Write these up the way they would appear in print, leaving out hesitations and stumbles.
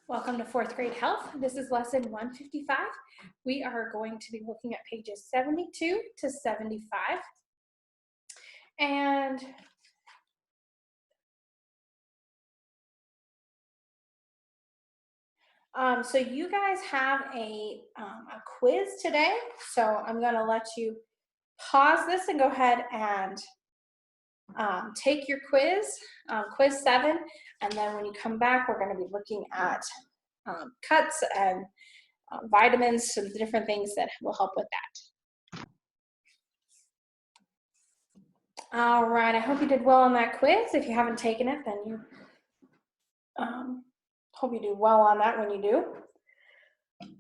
Welcome to fourth grade health. This is lesson 155. We are going to be looking at pages 72 to 75. And so you guys have a quiz today. So I'm going to let you pause this and go ahead and take your quiz, quiz 7. And then when you come back, we're going to be looking at cuts and vitamins, some different things that will help with that. All right, I hope you did well on that quiz. If you haven't taken it, then you hope you do well on that when you do.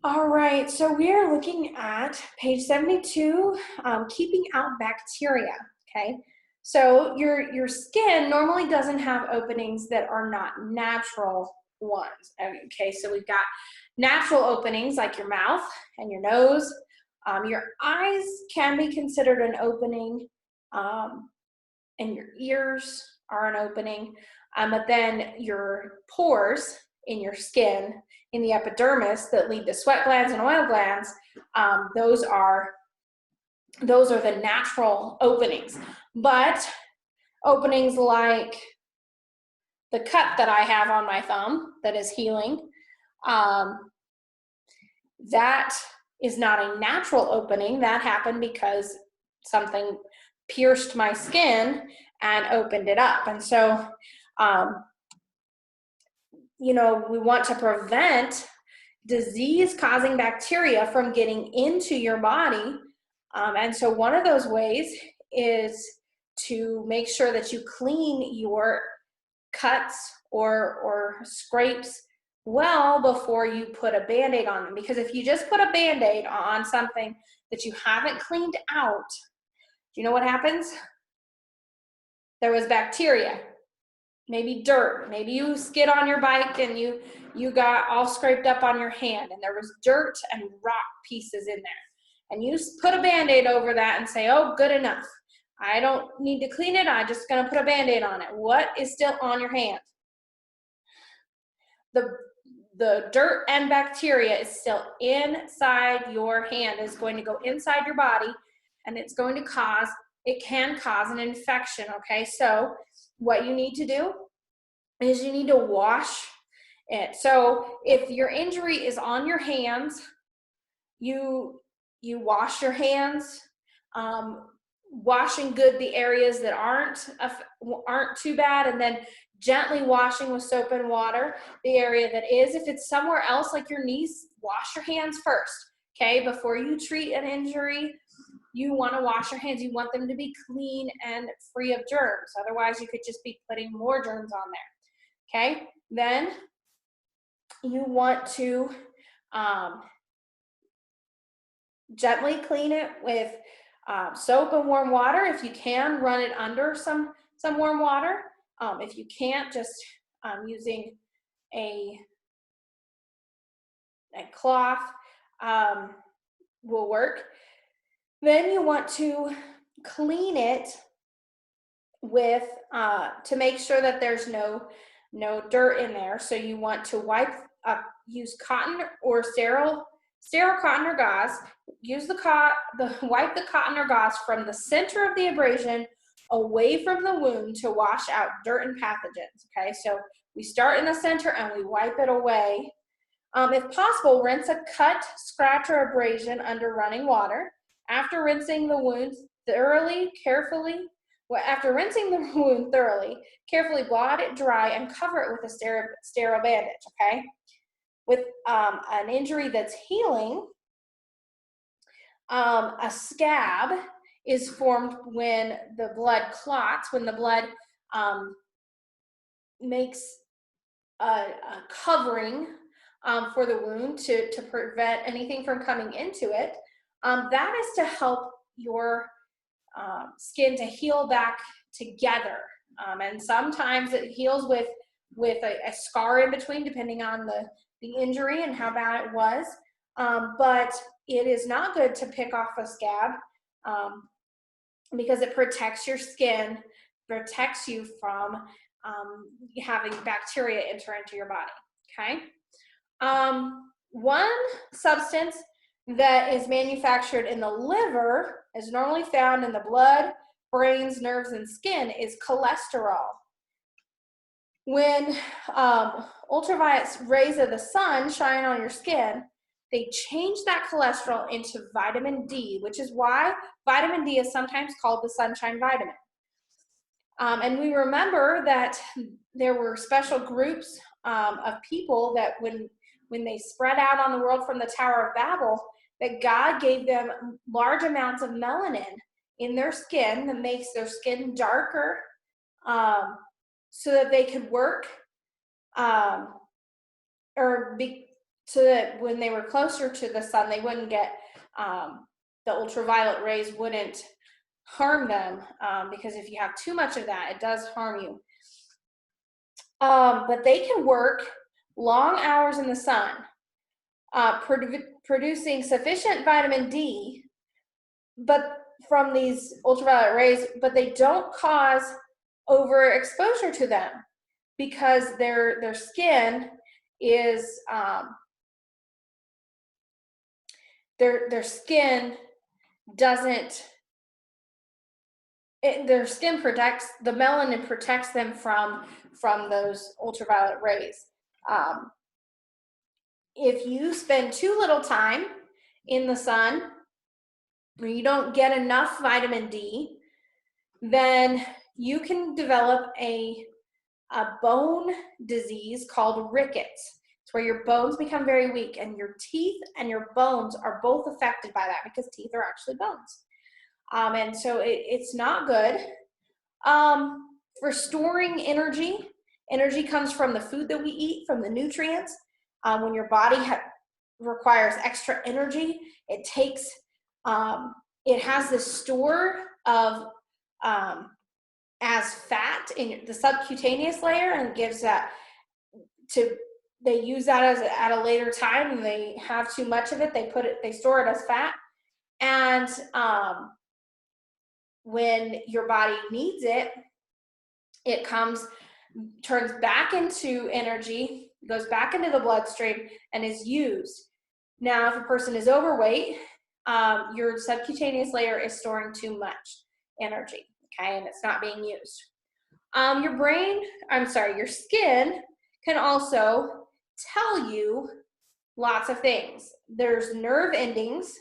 All right, so we are looking at page 72, keeping out bacteria, okay? So your skin normally doesn't have openings that are not natural ones, okay? So we've got natural openings like your mouth and your nose. Your eyes can be considered an opening, and your ears are an opening, but then your pores in your skin, in the epidermis that lead to sweat glands and oil glands, those are the natural openings. But openings like the cut that I have on my thumb that is healing, that is not a natural opening. That happened because something pierced my skin and opened it up. And so, we want to prevent disease-causing bacteria from getting into your body. And so one of those ways is to make sure that you clean your cuts or scrapes well before you put a Band-Aid on them. Because if you just put a Band-Aid on something that you haven't cleaned out, do you know what happens? There was bacteria, maybe dirt, maybe you skid on your bike and you got all scraped up on your hand and there was dirt and rock pieces in there. And you put a Band-Aid over that and say, oh, good enough. I don't need to clean it. I'm just going to put a Band-Aid on it. What is still on your hand? The dirt and bacteria is still inside your hand. It's going to go inside your body, and it can cause an infection, okay? So what you need to do is you need to wash it. So if your injury is on your hands, you wash your hands, washing good the areas that aren't too bad, and then gently washing with soap and water the area that is. If it's somewhere else like your knees, wash your hands first, okay? Before you treat an injury, you want to wash your hands. You want them to be clean and free of germs. Otherwise, you could just be putting more germs on there, okay? Then you want to gently clean it with soap and warm water. If you can, run it under some warm water. If you can't, just using a cloth will work. Then you want to clean it with to make sure that there's no dirt in there. So you want to use cotton or sterile cotton or gauze. Use wipe the cotton or gauze from the center of the abrasion away from the wound to wash out dirt and pathogens. Okay, so we start in the center and we wipe it away. If possible, rinse a cut, scratch, or abrasion under running water. After rinsing the wound thoroughly, carefully blot it dry and cover it with a sterile bandage, okay? With an injury that's healing, a scab is formed when the blood clots, when the blood makes a covering for the wound to prevent anything from coming into it. That is to help your skin to heal back together. And sometimes it heals with a scar in between, depending on the injury and how bad it was. But it is not good to pick off a scab because it protects your skin, protects you from having bacteria enter into your body, okay? One substance that is manufactured in the liver is normally found in the blood, brains, nerves, and skin is cholesterol. When ultraviolet rays of the sun shine on your skin, they change that cholesterol into vitamin D, which is why vitamin D is sometimes called the sunshine vitamin. And we remember that there were special groups of people that when they spread out on the world from the Tower of Babel, that God gave them large amounts of melanin in their skin that makes their skin darker, so that they could work, so that when they were closer to the sun, they wouldn't get, the ultraviolet rays wouldn't harm them, because if you have too much of that, it does harm you. But they can work long hours in the sun, producing sufficient vitamin D, but from these ultraviolet rays, but they don't cause overexposure to them because their skin is their skin doesn't. Their skin protects, the melanin protects them from those ultraviolet rays. If you spend too little time in the sun, or you don't get enough vitamin D, then you can develop a bone disease called Rickets. It's where your bones become very weak, and your teeth and your bones are both affected by that, because teeth are actually bones. And so it's not good. For storing energy, energy comes from the food that we eat, from the nutrients. When your body requires extra energy, it takes, it has this store of, as fat in the subcutaneous layer, and gives that they use that at a later time, and they have too much of it, they store it as fat. And when your body needs it, it turns back into energy, goes back into the bloodstream, and is used. Now, if a person is overweight, your subcutaneous layer is storing too much energy, okay, and it's not being used. Your skin can also tell you lots of things. There's nerve endings.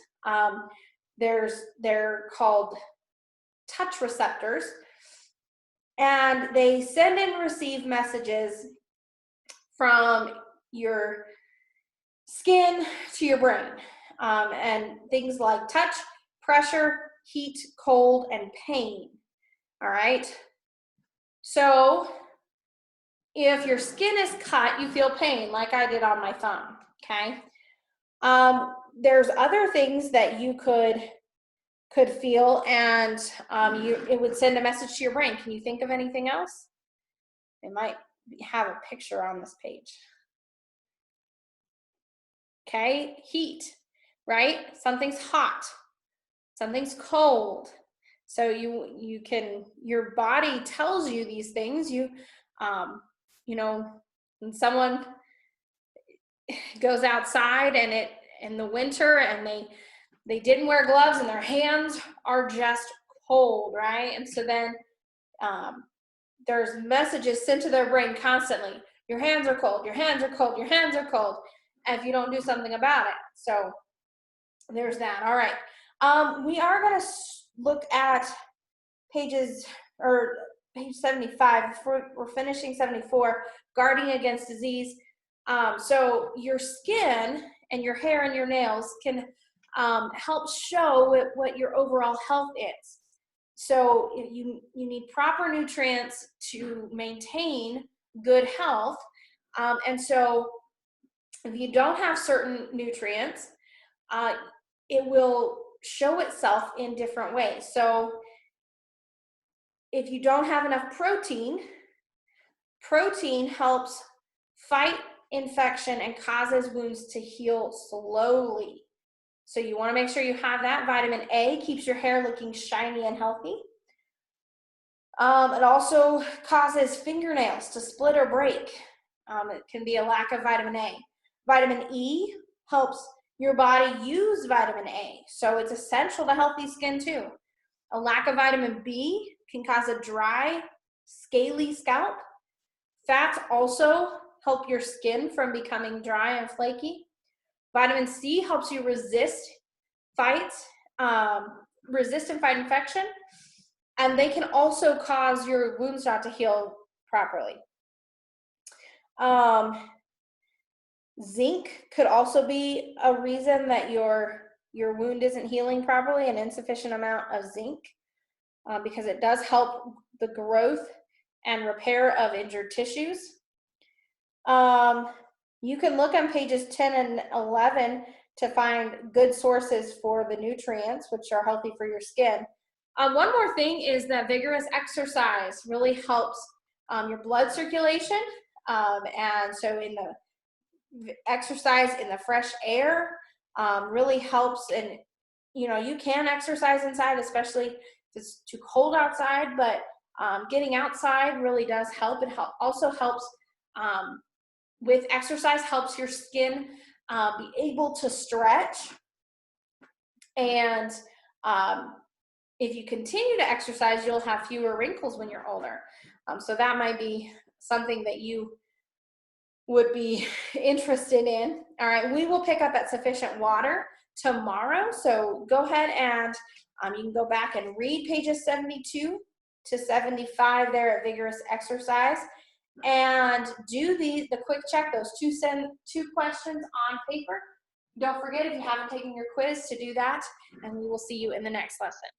They're called touch receptors, and they send and receive messages from your skin to your brain, and things like touch, pressure, heat, cold, and pain. All right, so if your skin is cut, you feel pain, like I did on my thumb. Okay, there's other things that you could feel, and it would send a message to your brain. Can you think of anything else? It might have a picture on this page. Okay, heat, right? Something's hot, something's cold. So your body tells you these things. When someone goes outside and in the winter, and they didn't wear gloves, and their hands are just cold, right? And so then there's messages sent to their brain constantly. Your hands are cold, your hands are cold, your hands are cold, if you don't do something about it. So there's that. All right. We are going to look at page 75. We're finishing 74, guarding against disease. So your skin and your hair and your nails can help show what your overall health is. So you need proper nutrients to maintain good health. And so if you don't have certain nutrients, it will show itself in different ways. So if you don't have enough protein helps fight infection and causes wounds to heal slowly. So you want to make sure you have that. Vitamin A keeps your hair looking shiny and healthy. It also causes fingernails to split or break. It can be a lack of vitamin A. Vitamin E helps your body use vitamin A, so it's essential to healthy skin too. A lack of vitamin B can cause a dry, scaly scalp. Fats also help your skin from becoming dry and flaky. Vitamin C helps you resist and fight infection, and they can also cause your wounds not to heal properly. Zinc could also be a reason that your wound isn't healing properly, an insufficient amount of zinc, because it does help the growth and repair of injured tissues. You can look on pages 10 and 11 to find good sources for the nutrients, which are healthy for your skin. One more thing is that vigorous exercise really helps your blood circulation. And so in the exercise in the fresh air really helps. And, you know, you can exercise inside, especially if it's too cold outside, but getting outside really does help. It also helps with exercise, helps your skin be able to stretch. And if you continue to exercise, you'll have fewer wrinkles when you're older. So that might be something that you would be interested in. All right, we will pick up at sufficient water tomorrow. So go ahead and you can go back and read pages 72 to 75 there at Vigorous Exercise, and do the quick check, those two questions on paper. Don't forget, if you haven't taken your quiz, to do that, and we will see you in the next lesson.